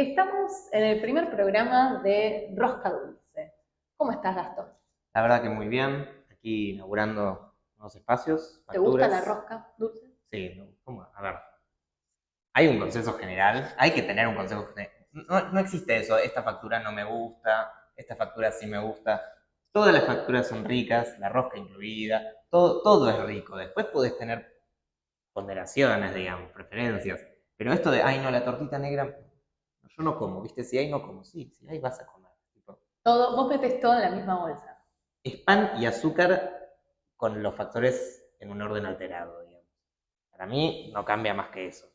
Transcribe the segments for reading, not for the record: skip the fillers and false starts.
Estamos en el primer programa de Rosca Dulce. ¿Cómo estás, Gastón? La verdad que muy bien, aquí inaugurando nuevos espacios, ¿Te gusta la facturas. rosca dulce? Sí, ¿cómo? A ver, hay un consenso general, hay que tener un consenso general. No existe eso, esta factura no me gusta, esta factura sí me gusta. Todas las facturas son ricas, la rosca incluida, todo es rico. Después podés tener ponderaciones, digamos, preferencias. Pero esto de, ay no, la tortita negra, yo no como, ¿viste? Si hay, no como. Sí, si hay, vas a comer. Tipo, Todo, vos metés todo en la misma bolsa. es pan y azúcar con los factores en un orden alterado, digamos. Para mí no cambia más que eso.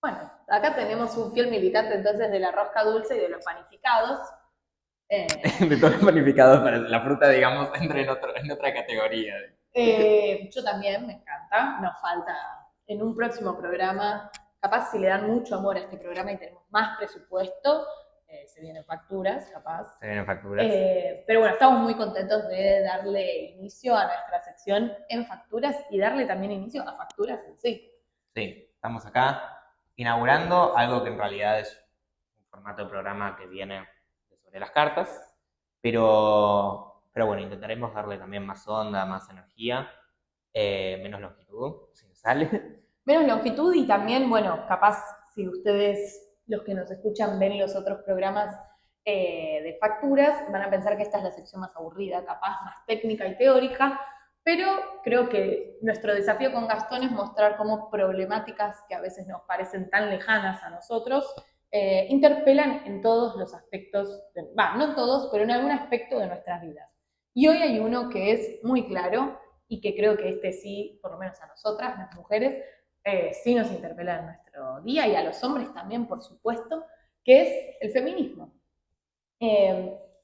Bueno, acá tenemos un fiel militante entonces de la rosca dulce y de los panificados. Eh, De todos los panificados, para la fruta, digamos, entra en otra categoría. yo también, me encanta. Nos falta en un próximo programa, capaz si le dan mucho amor a este programa y tenemos más presupuesto, se vienen facturas, capaz. Se vienen facturas. Pero bueno, estamos muy contentos de darle inicio a nuestra sección en facturas y darle también inicio a facturas en sí. Sí, estamos acá inaugurando algo que en realidad es un formato de programa que viene de sobre las cartas, pero bueno, intentaremos darle también más onda, más energía, menos longitud, si nos sale. Menos longitud y también, bueno, capaz si ustedes, los que nos escuchan, ven los otros programas de facturas, van a pensar que esta es la sección más aburrida, capaz más técnica y teórica, pero creo que nuestro desafío con Gastón es mostrar cómo problemáticas que a veces nos parecen tan lejanas a nosotros interpelan en todos los aspectos, no en todos, pero en algún aspecto de nuestras vidas. Y hoy hay uno que es muy claro y que creo que este sí, por lo menos a nosotras, las mujeres, sí nos interpela en nuestro día y a los hombres también, por supuesto, que es el feminismo.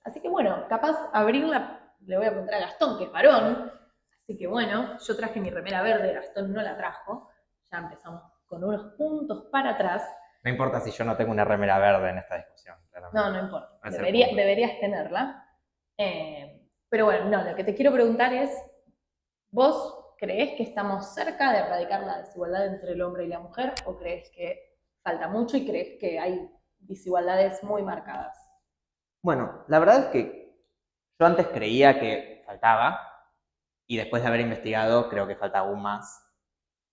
Así que bueno, capaz abrirla, le voy a preguntar a Gastón, que es varón, así que bueno, yo traje mi remera verde, Gastón no la trajo, ya empezamos con unos puntos para atrás. No importa si yo no tengo una remera verde en esta discusión, No, claramente. no importa, Va a ser punto. deberías tenerla. Pero bueno, no, lo que te quiero preguntar es, ¿vos creés que estamos cerca de erradicar la desigualdad entre el hombre y la mujer o creés que falta mucho y creés que hay desigualdades muy marcadas? Bueno, la verdad es que yo antes creía que faltaba y después de haber investigado creo que falta aún más.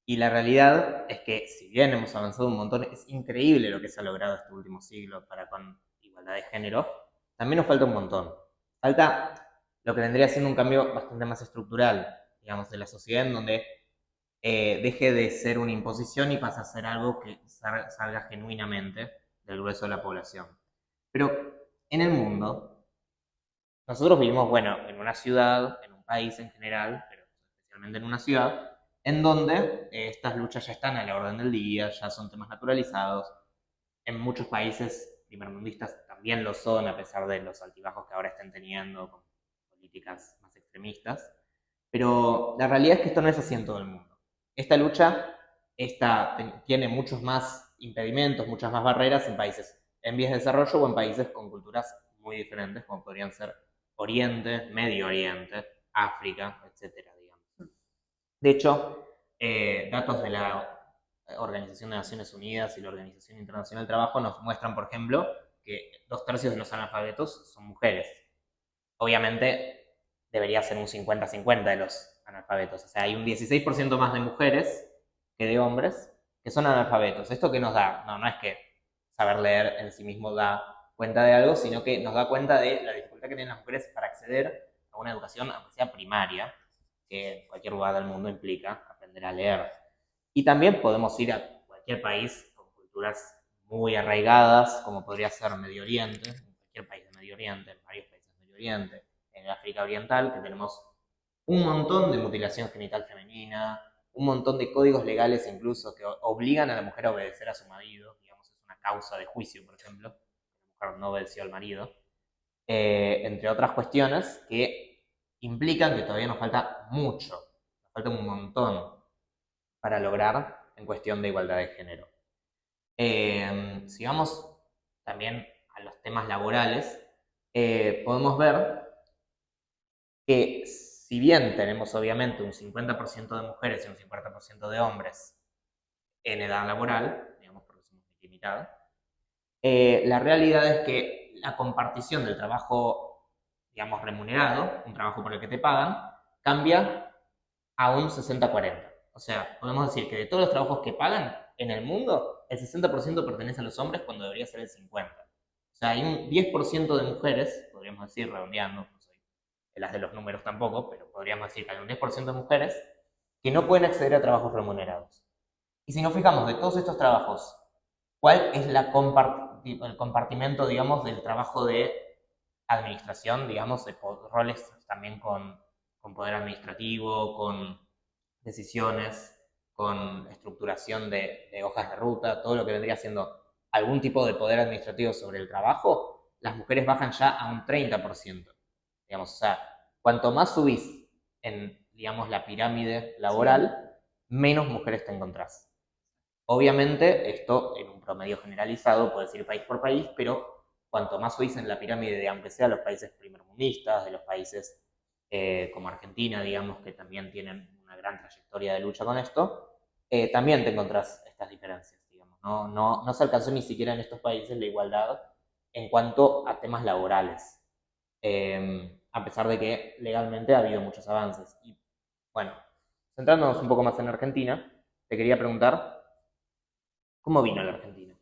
Y la realidad es que si bien hemos avanzado un montón, es increíble lo que se ha logrado este último siglo para con igualdad de género, también nos falta un montón. Falta lo que vendría siendo un cambio bastante más estructural, digamos, de la sociedad en donde deje de ser una imposición y pase a ser algo que salga genuinamente del grueso de la población. Pero en el mundo, nosotros vivimos, bueno, en una ciudad, en un país en general, pero especialmente en una ciudad, en donde estas luchas ya están a la orden del día, ya son temas naturalizados. En muchos países primermundistas también lo son, a pesar de los altibajos que ahora estén teniendo con políticas más extremistas. Pero la realidad es que esto no es así en todo el mundo. Esta lucha tiene muchos más impedimentos, muchas más barreras en países en vías de desarrollo o en países con culturas muy diferentes, como podrían ser Oriente, Medio Oriente, África, etcétera, digamos. De hecho, datos de la Organización de Naciones Unidas y la Organización Internacional del Trabajo nos muestran, por ejemplo, que 2/3 de los analfabetos son mujeres. Obviamente, debería ser un 50-50 de los analfabetos. O sea, hay un 16% más de mujeres que de hombres que son analfabetos. ¿Esto qué nos da? No es que saber leer en sí mismo da cuenta de algo, sino que nos da cuenta de la dificultad que tienen las mujeres para acceder a una educación, aunque sea primaria, que en cualquier lugar del mundo implica aprender a leer. Y también podemos ir a cualquier país con culturas muy arraigadas, como podría ser Medio Oriente, en cualquier país de Medio Oriente, en varios países de Medio Oriente, en el África Oriental, que tenemos un montón de mutilación genital femenina, un montón de códigos legales incluso que obligan a la mujer a obedecer a su marido, digamos, es una causa de juicio, por ejemplo, la mujer no obedeció al marido, entre otras cuestiones que implican que todavía nos falta mucho, nos falta un montón para lograr en cuestión de igualdad de género. Si vamos también a los temas laborales, podemos ver que si bien tenemos obviamente un 50% de mujeres y un 50% de hombres en edad laboral, digamos porque somos limitados, La realidad es que la compartición del trabajo, digamos, remunerado, un trabajo por el que te pagan, cambia a un 60-40. O sea, podemos decir que de todos los trabajos que pagan en el mundo, el 60% pertenece a los hombres cuando debería ser el 50%. O sea, hay un 10% de mujeres, podríamos decir, redondeando, no soy las de los números tampoco, pero podríamos decir que hay un 10% de mujeres que no pueden acceder a trabajos remunerados. Y si nos fijamos de todos estos trabajos, ¿cuál es el compartimento, digamos, del trabajo de administración, digamos, de roles también con poder administrativo, con decisiones, con estructuración de hojas de ruta, todo lo que vendría siendo algún tipo de poder administrativo sobre el trabajo, las mujeres bajan ya a un 30%. Digamos, o sea, cuanto más subís en, digamos, la pirámide laboral, menos mujeres te encontrás. Obviamente, esto en un promedio generalizado, puedes ir país por país, pero cuanto más subís en la pirámide de, aunque sea los países primermundistas, de los países como Argentina, digamos, que también tienen una gran trayectoria de lucha con esto, también te encontrás estas diferencias, digamos. No se alcanzó ni siquiera en estos países la igualdad en cuanto a temas laborales, a pesar de que legalmente ha habido muchos avances. Y bueno, centrándonos un poco más en Argentina, te quería preguntar, ¿cómo vino la Argentina?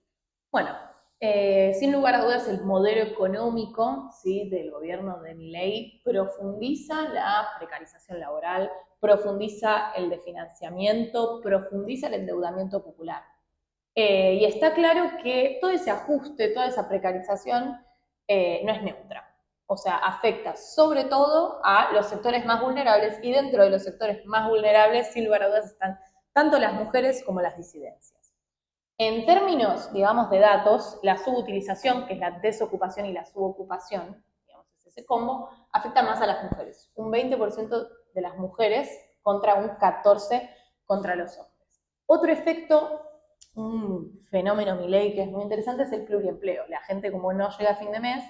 Bueno, sin lugar a dudas el modelo económico, ¿sí?, del gobierno de Milei profundiza la precarización laboral, profundiza el desfinanciamiento, profundiza el endeudamiento popular. Y está claro que todo ese ajuste, toda esa precarización no es neutra. O sea, afecta sobre todo a los sectores más vulnerables y dentro de los sectores más vulnerables, sin lugar a dudas, están tanto las mujeres como las disidencias. En términos, digamos, de datos, la subutilización, que es la desocupación y la subocupación, digamos, es ese combo, afecta más a las mujeres. Un 20% de las mujeres contra un 14% contra los hombres. Otro efecto, un fenómeno Milei que es muy interesante, es el pluriempleo. La gente, como no llega a fin de mes,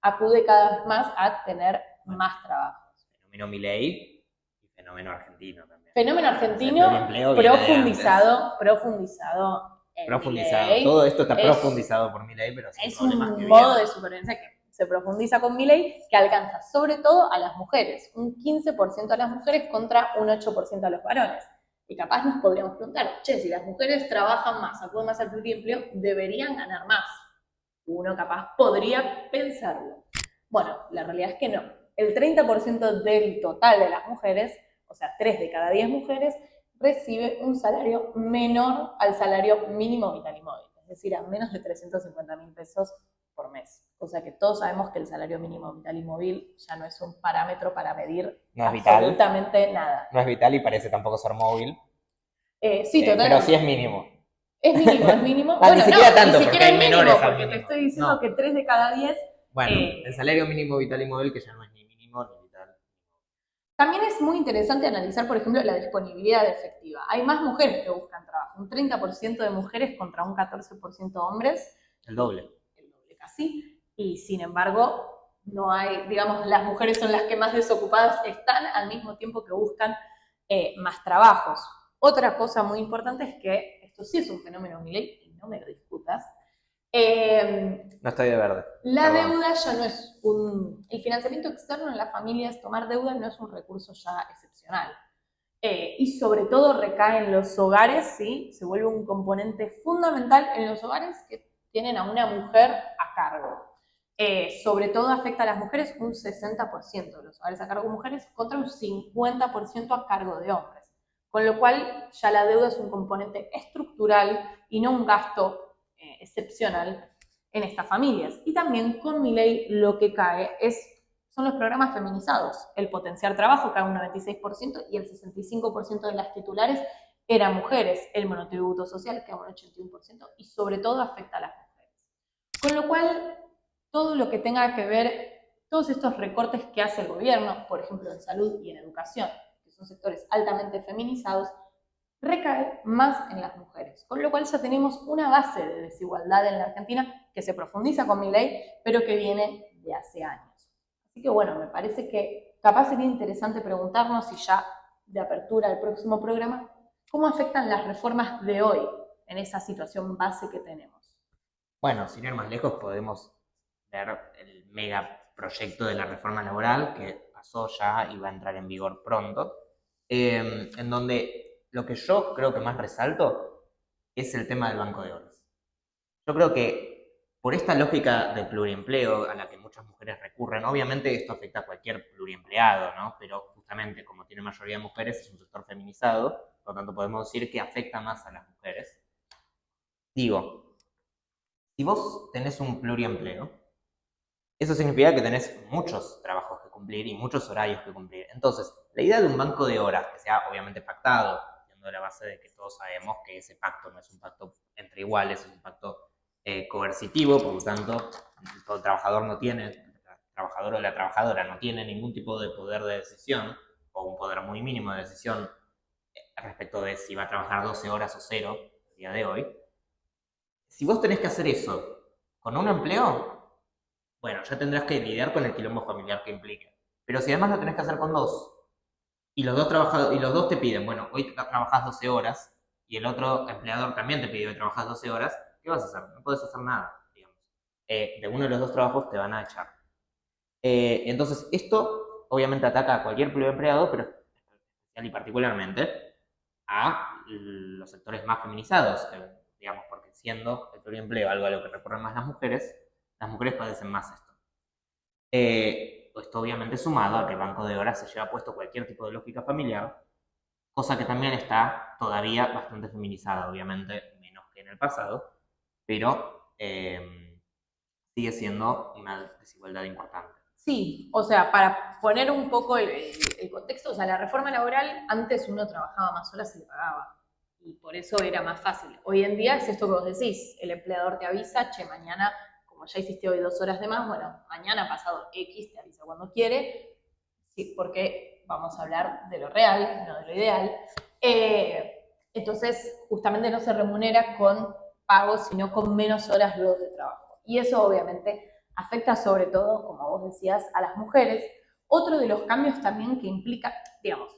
acude cada vez más a tener más trabajos. Fenómeno Milei y fenómeno argentino también. Fenómeno argentino profundizado. Todo esto está profundizado por Milei, pero es un modo de supervivencia que se profundiza con Milei, que alcanza sobre todo a las mujeres, un 15% a las mujeres contra un 8% a los varones. Y capaz nos podríamos preguntar, che, si las mujeres trabajan más, acuden más al pluriempleo, deberían ganar más. Uno capaz podría pensarlo. Bueno, la realidad es que no. El 30% del total de las mujeres, o sea, 3 de cada 10 mujeres, recibe un salario menor al salario mínimo vital y móvil, es decir, a menos de 350.000 pesos por mes. O sea que todos sabemos que el salario mínimo vital y móvil ya no es un parámetro para medir absolutamente nada. No es vital y parece tampoco ser móvil. Sí, totalmente. Pero sí es mínimo. Es mínimo. Bueno, ni siquiera tanto, porque hay menores al porque mínimo. te estoy diciendo que 3 de cada 10... Bueno, el salario mínimo vital y móvil que ya no es ni mínimo ni vital. También es muy interesante analizar, por ejemplo, la disponibilidad efectiva. Hay más mujeres que buscan trabajo, un 30% de mujeres contra un 14% hombres. El doble. El doble casi. Y sin embargo, no hay, digamos, las mujeres son las que más desocupadas están al mismo tiempo que buscan más trabajos. Otra cosa muy importante es que esto sí es un fenómeno Milei, y no me lo discutas. No estoy de verde. La deuda ya no es el financiamiento externo en las familias, tomar deuda no es un recurso ya excepcional. Y sobre todo recae en los hogares, ¿sí? Se vuelve un componente fundamental en los hogares que tienen a una mujer a cargo. Sobre todo afecta a las mujeres un 60% de los hogares a cargo de mujeres contra un 50% a cargo de hombres. Con lo cual ya la deuda es un componente estructural y no un gasto excepcional en estas familias. Y también con Milei lo que cae son los programas feminizados. El potenciar trabajo cae un 96% y el 65% de las titulares eran mujeres. El monotributo social cae un 81% y sobre todo afecta a las mujeres. Con lo cual, todo lo que tenga que ver, todos estos recortes que hace el gobierno, por ejemplo en salud y en educación, que son sectores altamente feminizados, recae más en las mujeres, con lo cual ya tenemos una base de desigualdad en la Argentina que se profundiza con Milei, pero que viene de hace años. Así que bueno, me parece que capaz sería interesante preguntarnos, y ya de apertura al próximo programa, cómo afectan las reformas de hoy en esa situación base que tenemos. Bueno, sin ir más lejos, podemos ver el megaproyecto de la reforma laboral que pasó ya y va a entrar en vigor pronto, en donde lo que yo creo que más resalto es el tema del banco de horas. Yo creo que por esta lógica de pluriempleo a la que muchas mujeres recurren, obviamente esto afecta a cualquier pluriempleado, ¿no? Pero justamente como tiene mayoría de mujeres, es un sector feminizado, por lo tanto podemos decir que afecta más a las mujeres. Digo, si vos tenés un pluriempleo, eso significa que tenés muchos trabajos que cumplir y muchos horarios que cumplir. Entonces, la idea de un banco de horas, que sea obviamente pactado, partiendo de la base de que todos sabemos que ese pacto no es un pacto entre iguales, es un pacto coercitivo, por lo tanto, el trabajador no tiene, el trabajador o la trabajadora no tiene ningún tipo de poder de decisión, o un poder muy mínimo de decisión respecto de si va a trabajar 12 horas o cero el día de hoy. Si vos tenés que hacer eso con un empleo, bueno, ya tendrás que lidiar con el quilombo familiar que implica. Pero si además lo tenés que hacer con dos, y los dos te piden, bueno, hoy trabajás 12 horas, y el otro empleador también te pide que trabajas 12 horas, ¿qué vas a hacer? No puedes hacer nada, digamos. De uno de los dos trabajos te van a echar. Entonces, esto obviamente ataca a cualquier empleado, pero especial y particularmente a los sectores más feminizados, digamos, porque siendo el pluriempleo algo a lo que recurren más las mujeres padecen más esto. Esto obviamente sumado a que el banco de horas se lleva puesto cualquier tipo de lógica familiar, cosa que también está todavía bastante feminizada, obviamente menos que en el pasado, pero sigue siendo una desigualdad importante. Sí, o sea, para poner un poco el contexto, o sea, la reforma laboral, antes uno trabajaba más horas y le pagaba. Y por eso era más fácil. Hoy en día es esto que vos decís, el empleador te avisa, che, mañana, como ya hiciste hoy 2 horas de más, bueno, mañana pasado X te avisa cuando quiere, sí, porque vamos a hablar de lo real, no de lo ideal. Entonces, justamente no se remunera con pagos, sino con menos horas luego de trabajo. Y eso obviamente afecta sobre todo, como vos decías, a las mujeres. Otro de los cambios también que implica, digamos,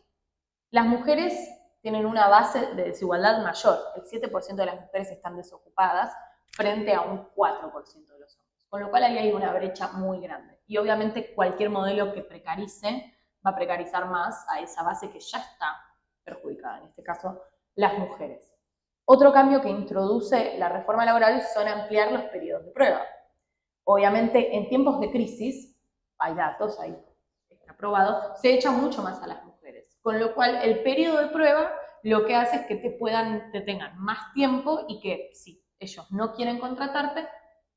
las mujeres tienen una base de desigualdad mayor. El 7% de las mujeres están desocupadas frente a un 4% de los hombres. Con lo cual ahí hay una brecha muy grande. Y obviamente cualquier modelo que precarice va a precarizar más a esa base que ya está perjudicada, en este caso las mujeres. Otro cambio que introduce la reforma laboral son ampliar los periodos de prueba. Obviamente, en tiempos de crisis, hay datos, ahí está probado, se echa mucho más a las mujeres. Con lo cual, el periodo de prueba lo que hace es que te tengan más tiempo y que si ellos no quieren contratarte,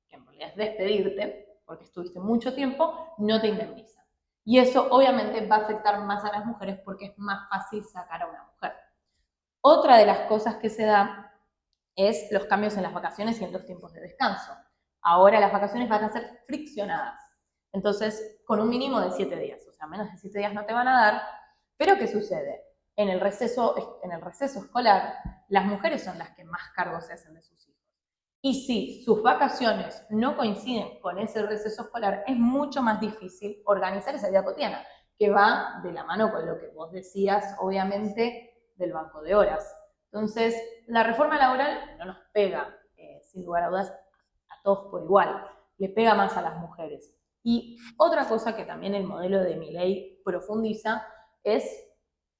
que en realidad es despedirte, porque estuviste mucho tiempo, no te indemnizan. Y eso obviamente va a afectar más a las mujeres porque es más fácil sacar a una mujer. Otra de las cosas que se da es los cambios en las vacaciones y en los tiempos de descanso. Ahora las vacaciones van a ser friccionadas. Entonces, con un mínimo de 7 días. O sea, menos de 7 días no te van a dar. Pero, ¿qué sucede? En el receso escolar, las mujeres son las que más cargo se hacen de sus hijos. Y si sus vacaciones no coinciden con ese receso escolar, es mucho más difícil organizar esa vida cotidiana, que va de la mano con lo que vos decías, obviamente, del banco de horas. Entonces, la reforma laboral no nos pega, sin lugar a dudas, a todos por igual, le pega más a las mujeres. Y otra cosa que también el modelo de Milei profundiza es,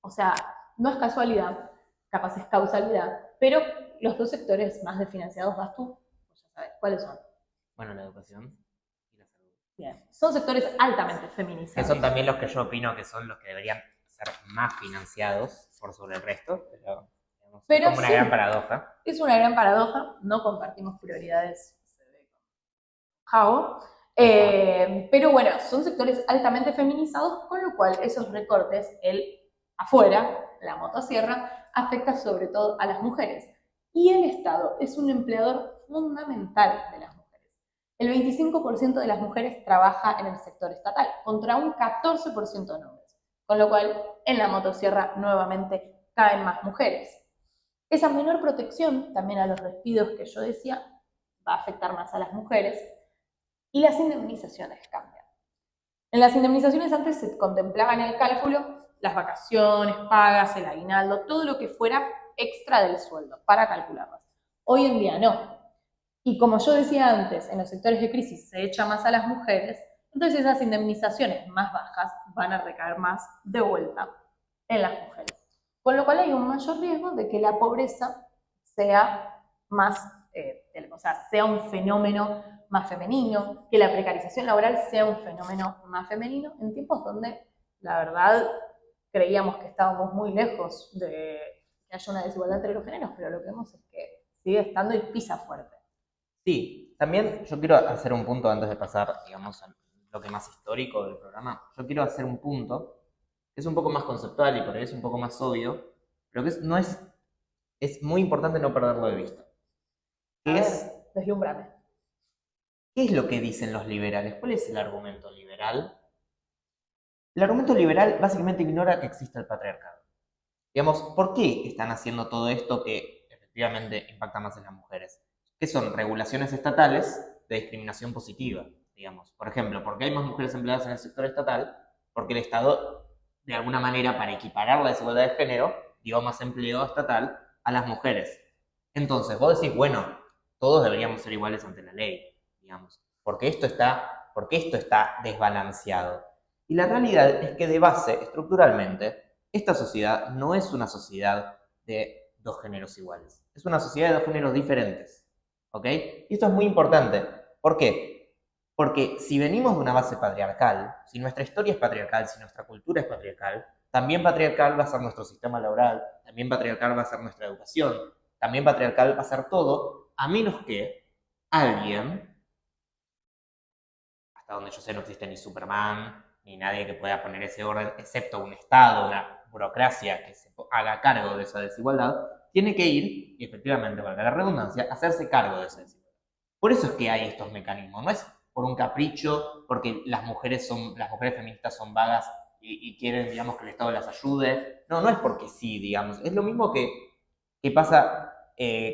o sea, no es casualidad, capaz es causalidad, pero los dos sectores más desfinanciados vas tú, pues ya sabes, ¿cuáles son? Bueno, la educación y la salud. Bien, son sectores altamente Que feminizados. son también los que yo opino que son los que deberían ser más financiados por sobre el resto, pero es como una sí, gran paradoja. Es una gran paradoja, no compartimos prioridades Jao, pero bueno, son sectores altamente feminizados, con lo cual esos recortes, el afuera, la motosierra, afecta sobre todo a las mujeres. Y el Estado es un empleador fundamental de las mujeres. El 25% de las mujeres trabaja en el sector estatal, contra un 14% en hombres. Con lo cual, en la motosierra nuevamente caen más mujeres. Esa menor protección, también a los despidos que yo decía, va a afectar más a las mujeres. Y las indemnizaciones cambian. En las indemnizaciones antes se contemplaba en el cálculo las vacaciones, pagas, el aguinaldo, todo lo que fuera extra del sueldo para calcularlas. Hoy en día no. Y como yo decía antes, en los sectores de crisis se echa más a las mujeres, entonces esas indemnizaciones más bajas van a recaer más de vuelta en las mujeres. Con lo cual hay un mayor riesgo de que la pobreza sea más, o sea, sea un fenómeno más femenino, que la precarización laboral sea un fenómeno más femenino en tiempos donde, la verdad, creíamos que estábamos muy lejos de que haya una desigualdad entre los géneros, pero lo que vemos es que sigue estando y pisa fuerte. Sí, también yo quiero hacer un punto antes de pasar, digamos, a lo que más histórico del programa. Yo quiero hacer un punto que es un poco más conceptual y por ahí es un poco más obvio, pero que no es muy importante no perderlo de vista. A Que ver, es, deslumbrame. ¿qué es lo que dicen los liberales? ¿Cuál es el argumento liberal? El argumento liberal básicamente ignora que exista el patriarcado. Digamos, ¿por qué están haciendo todo esto que efectivamente impacta más en las mujeres? ¿Qué son regulaciones estatales de discriminación positiva? Digamos, por ejemplo, ¿por qué hay más mujeres empleadas en el sector estatal? Porque el Estado, de alguna manera, para equiparar la desigualdad de género, dio más empleo estatal a las mujeres. Entonces, vos decís, bueno, todos deberíamos ser iguales ante la ley, digamos, porque esto está desbalanceado. Y la realidad es que de base, estructuralmente, esta sociedad no es una sociedad de dos géneros iguales. Es una sociedad de dos géneros diferentes. ¿Ok? Y esto es muy importante. ¿Por qué? Porque si venimos de una base patriarcal, si nuestra historia es patriarcal, si nuestra cultura es patriarcal, también patriarcal va a ser nuestro sistema laboral, también patriarcal va a ser nuestra educación, también patriarcal va a ser todo, a menos que alguien, hasta donde yo sé no existe ni Superman, ni nadie que pueda poner ese orden, excepto un Estado, una burocracia que se haga cargo de esa desigualdad, tiene que ir, y efectivamente, valga la redundancia, hacerse cargo de esa desigualdad. Por eso es que hay estos mecanismos, no es por un capricho, porque las mujeres feministas son vagas y quieren, digamos, que el Estado las ayude. No, no es porque sí, digamos. Es lo mismo que pasa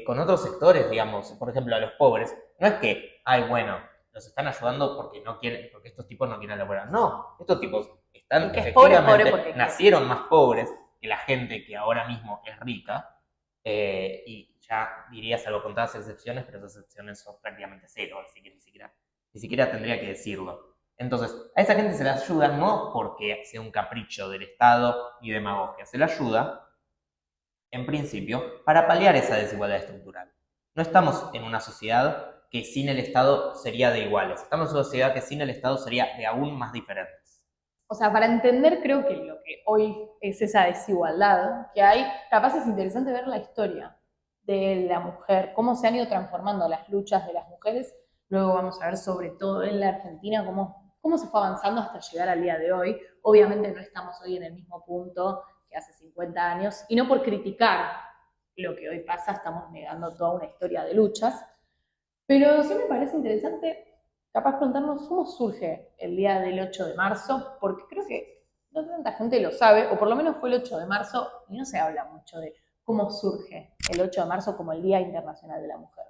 con otros sectores, digamos, por ejemplo, a los pobres. No es que, ay, bueno, los están ayudando porque no quieren, porque estos tipos no quieren laborar. No, estos tipos El están que es pobre efectivamente, porque quiere. nacieron más pobres que la gente que ahora mismo es rica, y ya diría, salvo contadas excepciones, pero esas excepciones son prácticamente cero, así que ni siquiera tendría que decirlo. Entonces, a esa gente se le ayuda no porque sea un capricho del Estado ni demagogia, se le ayuda, en principio, para paliar esa desigualdad estructural. No estamos en una sociedad que sin el Estado sería de iguales, estamos en una sociedad que sin el Estado sería de aún más diferentes. O sea, para entender creo que lo que hoy es esa desigualdad que hay, capaz es interesante ver la historia de la mujer, cómo se han ido transformando las luchas de las mujeres. Luego vamos a ver sobre todo en la Argentina cómo se fue avanzando hasta llegar al día de hoy. Obviamente no estamos hoy en el mismo punto que hace 50 años, y no por criticar lo que hoy pasa estamos negando toda una historia de luchas, pero sí me parece interesante capaz preguntarnos cómo surge el día del 8 de marzo, porque creo que no tanta gente lo sabe, o por lo menos fue el 8 de marzo, y no se habla mucho de cómo surge el 8 de marzo como el Día Internacional de la Mujer.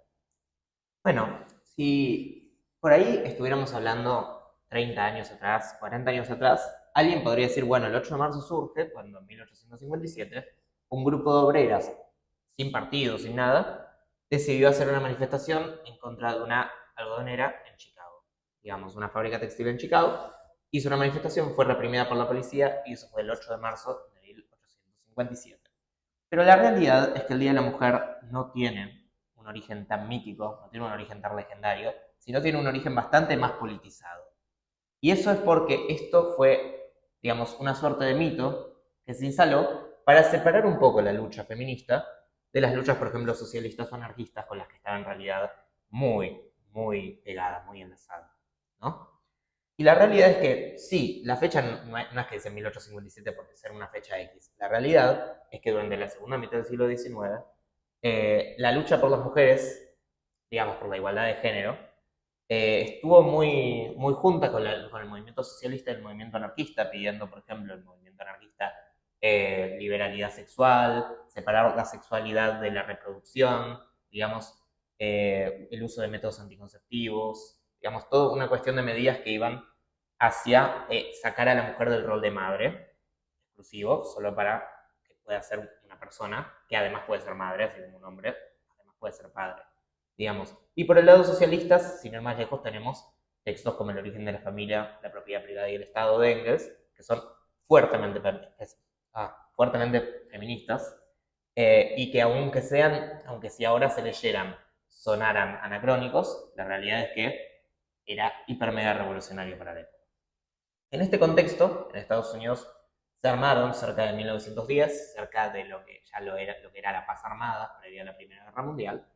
Bueno, si por ahí estuviéramos hablando 30 años atrás, 40 años atrás, alguien podría decir, bueno, el 8 de marzo surge cuando en 1857 un grupo de obreras, sin partido, sin nada, decidió hacer una manifestación en contra de una algodonera en Chicago. Digamos, una fábrica textil en Chicago. Hizo una manifestación, fue reprimida por la policía y eso fue el 8 de marzo de 1857. Pero la realidad es que el Día de la Mujer no tiene un origen tan mítico, no tiene un origen tan legendario, sino tiene un origen bastante más politizado. Y eso es porque esto fue, digamos, una suerte de mito que se instaló para separar un poco la lucha feminista de las luchas, por ejemplo, socialistas o anarquistas con las que estaba en realidad muy pegada, muy enlazada, ¿no? Y la realidad es que sí, la fecha no es que dice 1857 porque ser una fecha X. La realidad es que durante la segunda mitad del siglo XIX, la lucha por las mujeres, digamos, por la igualdad de género, estuvo muy junta con el movimiento socialista y el movimiento anarquista, pidiendo, por ejemplo, el movimiento anarquista liberalidad sexual, separar la sexualidad de la reproducción, digamos, el uso de métodos anticonceptivos, digamos, toda una cuestión de medidas que iban hacia sacar a la mujer del rol de madre, exclusivo, solo para que pueda ser una persona, que además puede ser madre, así como un hombre, además puede ser padre. digamos. Y por el lado socialistas, sin ir más lejos, tenemos textos como El origen de la familia, La propiedad privada y el Estado de Engels, que son fuertemente, fuertemente feministas, y que aunque si ahora se leyeran, sonaran anacrónicos, la realidad es que era hiper mega revolucionario para la época. En este contexto, en Estados Unidos se armaron cerca de 1910, cerca de lo que era la paz armada previa a la Primera Guerra Mundial.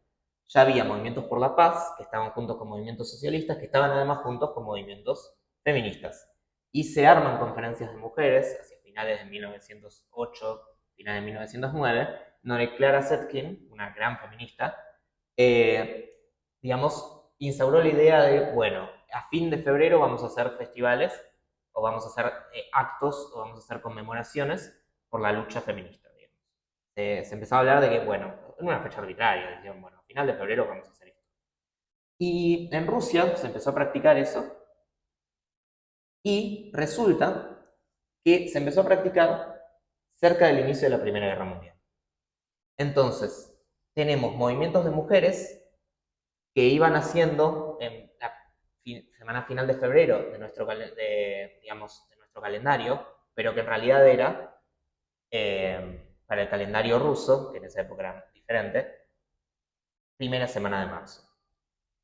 Ya había movimientos por la paz que estaban juntos con movimientos socialistas, que estaban además juntos con movimientos feministas. Y se arman conferencias de mujeres hacia finales de 1908, finales de 1909, donde Clara Zetkin, una gran feminista, digamos, instauró la idea de, bueno, a fin de febrero vamos a hacer festivales o vamos a hacer actos o vamos a hacer conmemoraciones por la lucha feminista, digamos. Se empezó a hablar de que, bueno, en una fecha arbitraria, decían, bueno, a final de febrero vamos a hacer esto. Y en Rusia se empezó a practicar eso y resulta que se empezó a practicar cerca del inicio de la Primera Guerra Mundial. Entonces, tenemos movimientos de mujeres que iban haciendo en la semana final de febrero de nuestro calendario, pero que en realidad era para el calendario ruso, que en esa época era diferente, primera semana de marzo.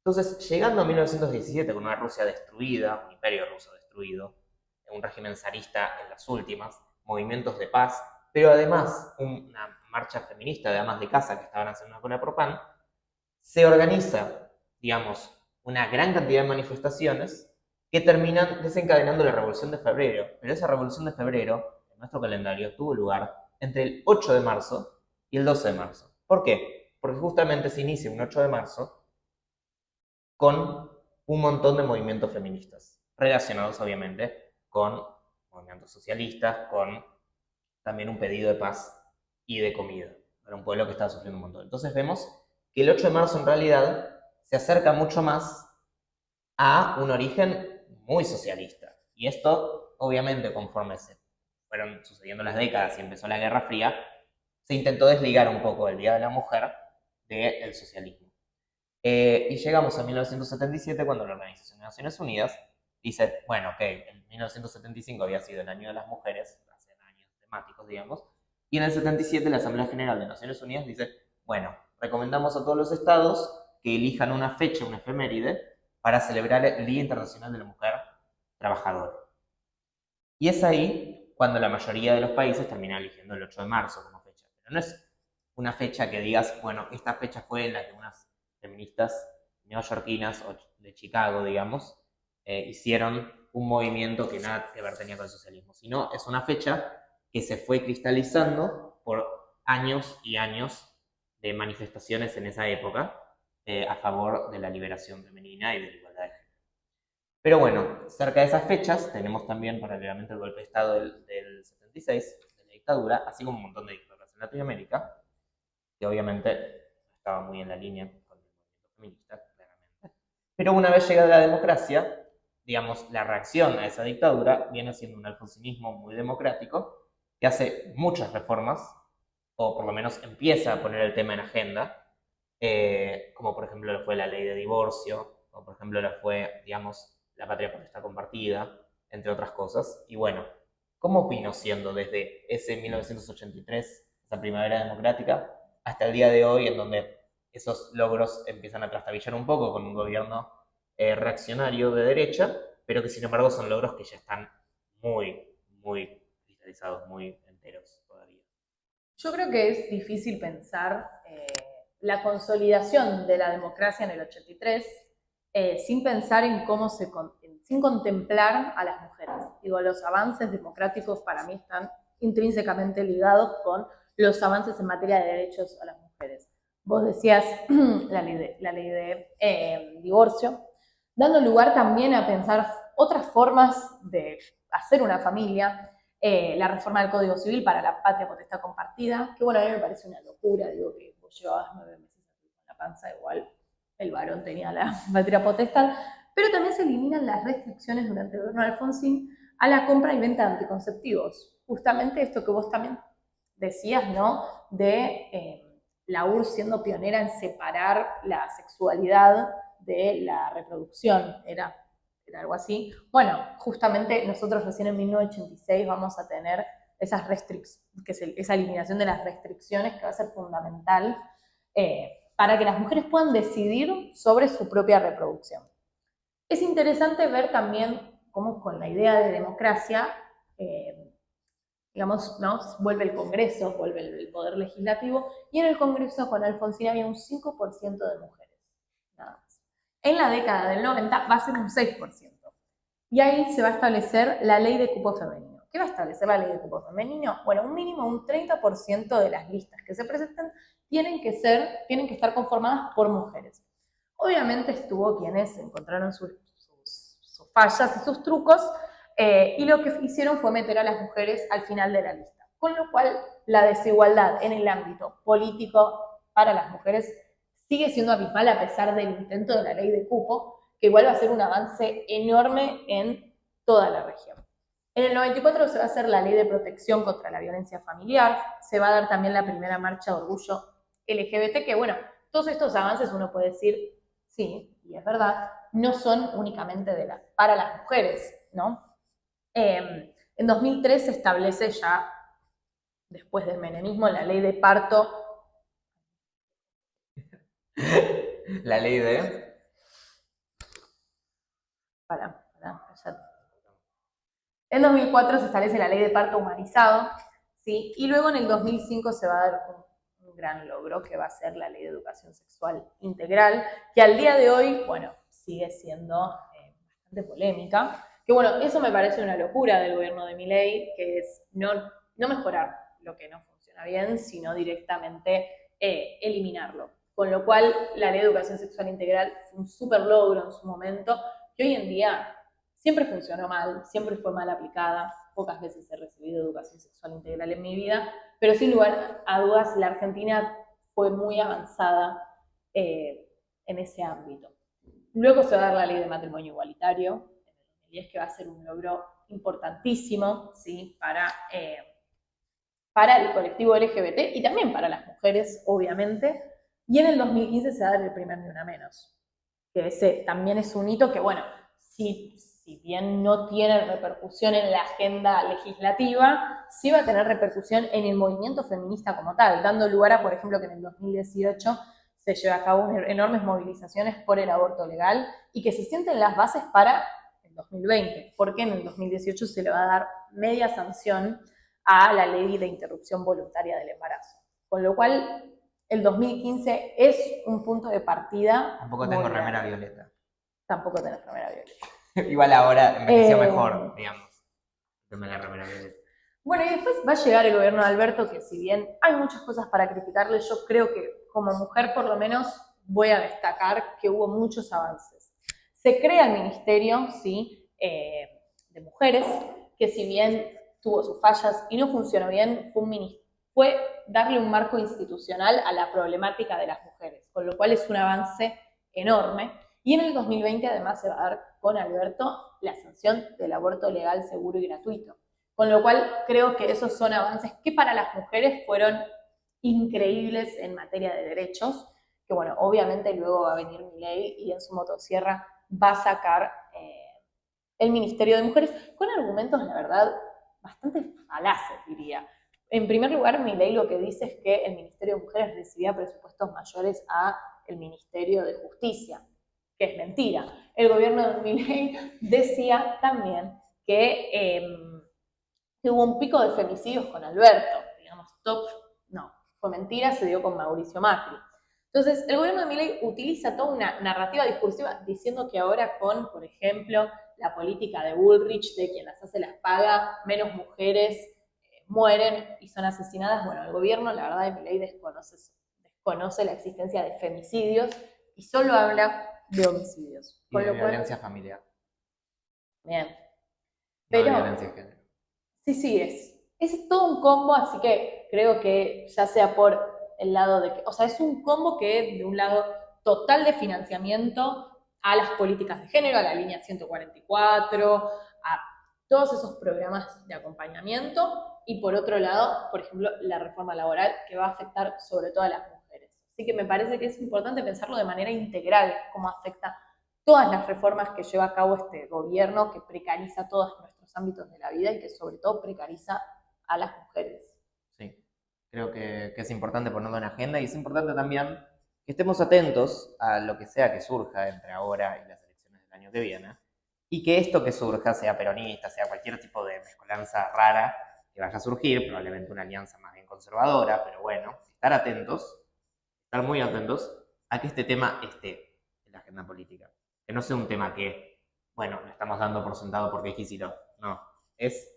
Entonces, llegando a 1917, con una Rusia destruida, un imperio ruso destruido, un régimen zarista en las últimas, movimientos de paz, pero además una marcha feminista de amas de casa que estaban haciendo una cola por pan, se organiza, digamos, una gran cantidad de manifestaciones que terminan desencadenando la Revolución de Febrero. Pero esa Revolución de Febrero, en nuestro calendario, tuvo lugar entre el 8 de marzo y el 12 de marzo. ¿Por qué? Porque justamente se inicia un 8 de marzo con un montón de movimientos feministas, relacionados obviamente con movimientos socialistas, con también un pedido de paz y de comida para un pueblo que estaba sufriendo un montón. Entonces vemos que el 8 de marzo en realidad se acerca mucho más a un origen muy socialista. Y esto, obviamente, conforme se fueron sucediendo las décadas y empezó la Guerra Fría, se intentó desligar un poco el Día de la Mujer del socialismo. Y llegamos a 1977 cuando la Organización de Naciones Unidas dice, bueno, ok, en 1975 había sido el año de las mujeres, hace años temáticos, digamos, y en el 77 la Asamblea General de Naciones Unidas dice, bueno, recomendamos a todos los estados que elijan una fecha, una efeméride, para celebrar el Día Internacional de la Mujer Trabajadora. Y es ahí cuando la mayoría de los países terminan eligiendo el 8 de marzo como fecha. Pero no es una fecha que digas, bueno, esta fecha fue en la que unas feministas neoyorquinas o de Chicago, digamos, hicieron un movimiento que nada que ver tenía con el socialismo, sino es una fecha que se fue cristalizando por años y años de manifestaciones en esa época a favor de la liberación femenina y de la igualdad de género. Pero bueno, cerca de esas fechas tenemos también paralelamente el golpe de Estado del 76, de la dictadura, así como un montón de dictaduras en Latinoamérica, que obviamente no estaba muy en la línea con el movimiento feminista, claramente. Pero una vez llegada la democracia, digamos, la reacción a esa dictadura viene siendo un alfonsinismo muy democrático que hace muchas reformas, o por lo menos empieza a poner el tema en agenda, como por ejemplo lo fue la ley de divorcio, como por ejemplo lo fue, digamos, la patria potestad compartida, entre otras cosas. Y bueno, ¿cómo vino siendo desde ese 1983, esa primavera democrática, hasta el día de hoy, en donde esos logros empiezan a trastabillar un poco con un gobierno reaccionario de derecha, pero que sin embargo son logros que ya están muy, muy cristalizados, muy enteros todavía? Yo creo que es difícil pensar la consolidación de la democracia en el 83 sin pensar en sin contemplar a las mujeres. Digo, los avances democráticos para mí están intrínsecamente ligados con los avances en materia de derechos a las mujeres. Vos decías la ley de divorcio, dando lugar también a pensar otras formas de hacer una familia, la reforma del Código Civil para la patria potestad compartida, que bueno, a mí me parece una locura, digo que vos llevabas 9 meses con la panza, igual el varón tenía la patria potestad, pero también se eliminan las restricciones durante el gobierno de Alfonsín a la compra y venta de anticonceptivos. Justamente esto que vos también decías, ¿no? De la URSS siendo pionera en separar la sexualidad de la reproducción, era algo así. Bueno, justamente nosotros recién en 1986 vamos a tener esa eliminación de las restricciones que va a ser fundamental para que las mujeres puedan decidir sobre su propia reproducción. Es interesante ver también cómo con la idea de democracia, digamos, ¿no? Vuelve el Congreso, vuelve el Poder Legislativo, y en el Congreso con Alfonsín había un 5% de mujeres, nada más. En la década del 90 va a ser un 6%. Y ahí se va a establecer la ley de cupo femenino. ¿Qué va a establecer la ley de cupo femenino? Bueno, un mínimo, un 30% de las listas que se presenten tienen que estar conformadas por mujeres. Obviamente estuvo quienes encontraron sus fallas y sus trucos, y lo que hicieron fue meter a las mujeres al final de la lista. Con lo cual, la desigualdad en el ámbito político para las mujeres sigue siendo abismal a pesar del intento de la ley de cupo, que igual va a ser un avance enorme en toda la región. En el 94 se va a hacer la ley de protección contra la violencia familiar, se va a dar también la primera marcha de orgullo LGBT, que bueno, todos estos avances uno puede decir, sí, y es verdad, no son únicamente para las mujeres, ¿no? En 2003 se establece ya, después del menemismo, la ley de parto. La ley de... En 2004 se establece la ley de parto humanizado, ¿sí? Y luego en el 2005 se va a dar un gran logro, que va a ser la ley de educación sexual integral, que al día de hoy, bueno, sigue siendo bastante polémica. Que bueno, eso me parece una locura del gobierno de Milei, que es no mejorar lo que no funciona bien, sino directamente eliminarlo. Con lo cual, la ley de educación sexual integral fue un súper logro en su momento, que hoy en día siempre funcionó mal, siempre fue mal aplicada, pocas veces he recibido educación sexual integral en mi vida, pero sin lugar a dudas la Argentina fue muy avanzada en ese ámbito. Luego se va a dar la ley de matrimonio igualitario, y es que va a ser un logro importantísimo, ¿sí? Para el colectivo LGBT y también para las mujeres, obviamente. Y en el 2015 se va a dar el primer Ni Una Menos, que ese también es un hito que, bueno, si bien no tiene repercusión en la agenda legislativa, sí va a tener repercusión en el movimiento feminista como tal, dando lugar a, por ejemplo, que en el 2018 se lleva a cabo enormes movilizaciones por el aborto legal y que se sienten las bases para el 2020, porque en el 2018 se le va a dar media sanción a la ley de interrupción voluntaria del embarazo. Con lo cual, el 2015 es un punto de partida. Tampoco tengo remera violeta. Tampoco tenés remera violeta. Igual ahora envejeció mejor, digamos. La remera violeta. Bueno, y después va a llegar el gobierno de Alberto, que si bien hay muchas cosas para criticarle, yo creo que como mujer por lo menos voy a destacar que hubo muchos avances. Se crea el Ministerio, ¿sí? De Mujeres, que si bien tuvo sus fallas y no funcionó bien, fue darle un marco institucional a la problemática de las mujeres, con lo cual es un avance enorme. Y en el 2020 además se va a dar con Alberto la sanción del aborto legal, seguro y gratuito. Con lo cual creo que esos son avances que para las mujeres fueron increíbles en materia de derechos, que bueno, obviamente luego va a venir Milei y en su motosierra va a sacar el Ministerio de Mujeres con argumentos, la verdad, bastante falaces, diría. En primer lugar, Milei lo que dice es que el Ministerio de Mujeres recibía presupuestos mayores a el Ministerio de Justicia, que es mentira. El gobierno de Milei decía también que hubo un pico de femicidios con Alberto, digamos, no, fue mentira, se dio con Mauricio Macri. Entonces, el gobierno de Milei utiliza toda una narrativa discursiva diciendo que ahora con, por ejemplo, la política de Bullrich, de quien las hace las paga, menos mujeres mueren y son asesinadas. Bueno, el gobierno, la verdad, de Milei desconoce la existencia de femicidios y solo habla de homicidios. Y de violencia familiar. Bien. Pero, no de violencia de género. Sí, es todo un combo, así que creo que ya sea por el lado de que, o sea, es un combo que de un lado total de financiamiento a las políticas de género, a la línea 144, a todos esos programas de acompañamiento, y por otro lado, por ejemplo, la reforma laboral que va a afectar sobre todo a las mujeres. Así que me parece que es importante pensarlo de manera integral, cómo afecta todas las reformas que lleva a cabo este gobierno, que precariza todos nuestros ámbitos de la vida y que sobre todo precariza a las mujeres. Sí, creo que es importante ponerlo en agenda y es importante también que estemos atentos a lo que sea que surja entre ahora y las elecciones del año que viene y que esto que surja, sea peronista, sea cualquier tipo de mezcolanza rara que vaya a surgir, probablemente una alianza más bien conservadora, pero bueno, estar atentos, estar muy atentos a que este tema esté en la agenda política. Que no sea un tema que, bueno, lo estamos dando por sentado porque quisieron. No, es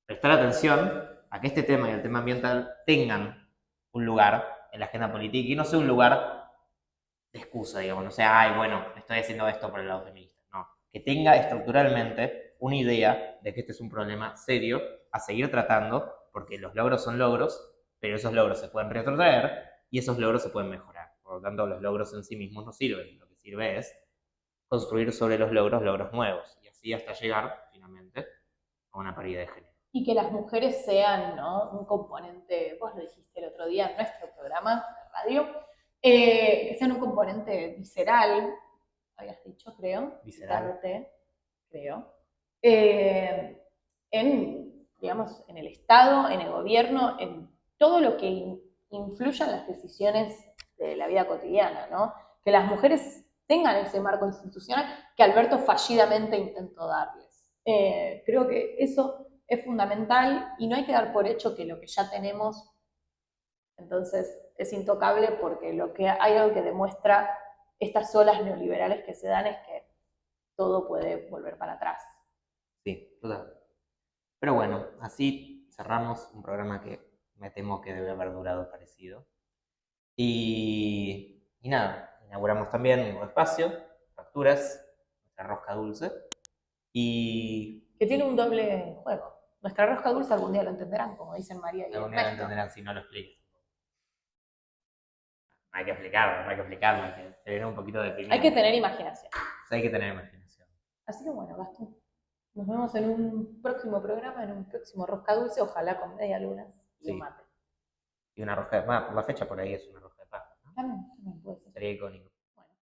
prestar atención a que este tema y el tema ambiental tengan un lugar en la agenda política y no sea un lugar de excusa, digamos, no sea, ay, bueno, estoy haciendo esto por el lado feminista. No, que tenga estructuralmente una idea de que este es un problema serio a seguir tratando, porque los logros son logros, pero esos logros se pueden retrotraer y esos logros se pueden mejorar. Por lo tanto, los logros en sí mismos no sirven. Lo que sirve es construir sobre los logros logros nuevos y así hasta llegar, finalmente, a una paridad de género. Y que las mujeres sean, ¿no?, un componente, vos lo dijiste el otro día en nuestro programa de radio, que sean un componente visceral, habías dicho, creo, Visceral. creo, en, digamos, en el Estado, en el gobierno, en todo lo que influya en las decisiones de la vida cotidiana, ¿no? Que las mujeres tengan ese marco institucional que Alberto fallidamente intentó darles. Creo que eso es fundamental y no hay que dar por hecho que lo que ya tenemos entonces es intocable, porque lo que hay algo que demuestra estas olas neoliberales que se dan es que todo puede volver para atrás. Sí, total. Pero bueno, así cerramos un programa que me temo que debe haber durado parecido. Y nada, inauguramos también un nuevo espacio, facturas, nuestra rosca dulce. Y Que tiene un doble juego. Nuestra rosca dulce algún día lo entenderán, como dicen María y algún día lo Ernesto. entenderán si no lo explico. No hay que explicarlo, no hay que explicarlo, hay que tener un poquito de Hay que tener imaginación. Hay que tener imaginación. Así que bueno, Gastón, nos vemos en un próximo programa, en un próximo rosca dulce, ojalá con media luna y un Sí. mate. Y una rosca de paz, por la fecha por ahí es una rosca de paz, ¿no? También puede ser. Sería icónico.